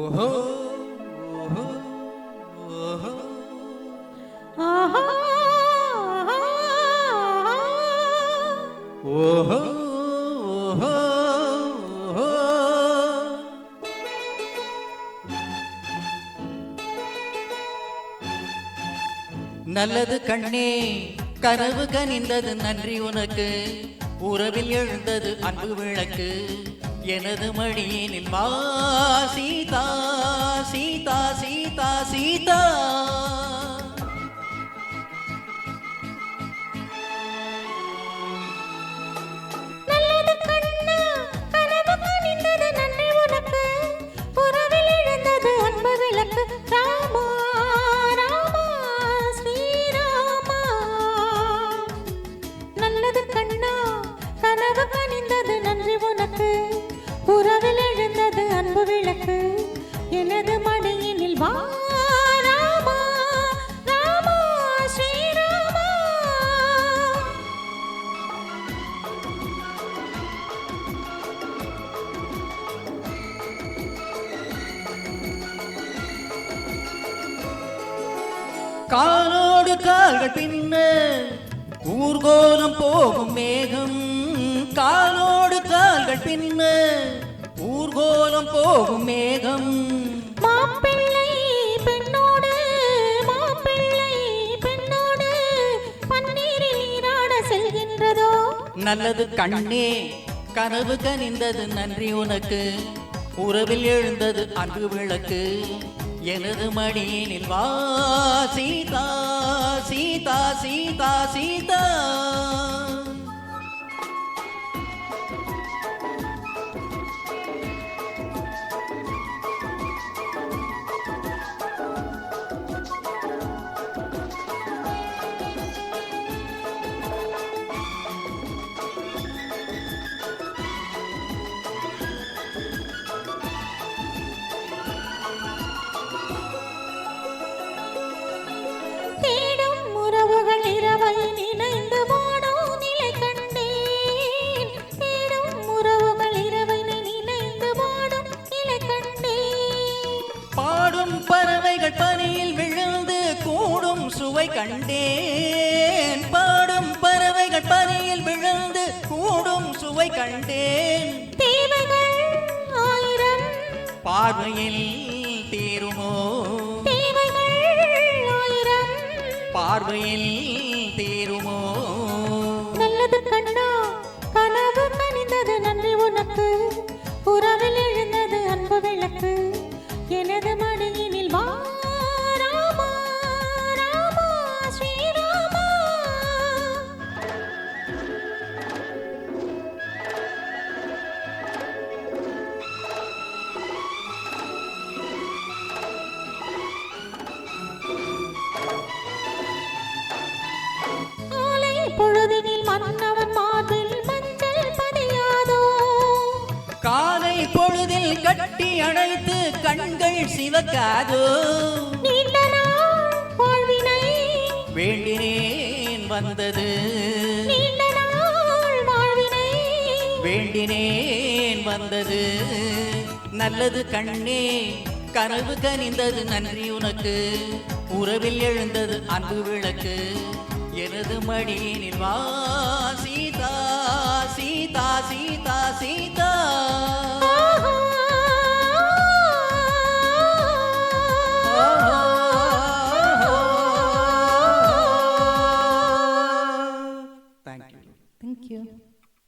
ஓஹோ ஓஹோ ஓஹோ ஆஹா ஓஹோ ஓஹோ ஓஹோ நல்லது கண்ணே கனவு கனிந்தது நன்றி உனக்கு உறவில் எழுந்தது அன்பு விளக்கு எனது மடியினில் வா சீதா சீதா சீதா சீதா நல்லது கண்ணா கனவு கனிந்தது நன்றி உனக்கு உறவில் எழுந்தது அன்பு விளக்கு ராமா ராமா ஸ்ரீராமா நல்லது கண்ணா கனவு கனிந்தது நன்றி உனக்கு உறவில் எழுந்தது அன்பு விளக்கு எனது மடியினில் வா ராமா ராமா ஸ்ரீராமா காலோடு கால்கள் பின்ன ஊர்கோலம் போகும் மேகம் காலோடு கால்கள் பின்ன ஊர்கோலம் போகும் மேகம் மாப்பிள்ளை பெண்ணோடு மாப்பிள்ளை பெண்ணோடு பன்னீரில் நீராட செல்கின்றதோ நல்லது கண்ணே கனவு கனிந்தது நன்றி உனக்கு உறவில் எழுந்தது அன்பு விளக்கு எனது மடியினில் வா சீதா சீதா சீதா சீதா தேடும் உறவுகள் இரவை நினைந்து வாடும் நிலை கண்டேன் தேடும் உறவுகள் இரவை நினைந்து வாடும் நிலை கண்டேன் பாடும் பறவைகள் பனியில் விழுந்து கூடும் சுவை கண்டேன் பாடும் பறவைகள் பனியில் விழுந்து கூடும் சுவை கண்டேன் தேவைகள் ஆயிரம் பார்வையில் தீருமோ தேவைகள் ஆயிரம் பார்வையில் தீருமோ நல்லது கண்ணா கனவு கனிந்தது நன்றி உனக்கு உறவில் எழுந்தது அன்பு விளக்கு எனது மடியினில் வா ராமா ராமா ஸ்ரீராமா ஆலை பொழுதினில் மன்னவன் மார்பில் மஞ்சள் பதியாதோ காலை பொழுதில் கட்டி அணைத்து கண்கள் சிவக்காதோ நீண்ட நாள் வாழ்வினை வேண்டினேன் வந்தது நீண்ட நாள் வாழ்வினை வேண்டினேன் வந்தது நல்லது கண்ணே கனவு கனிந்தது நன்றி உனக்கு உறவில் எழுந்தது அன்பு விளக்கு எனது மடியினில் வா சீதா சீதா சீதா சீதா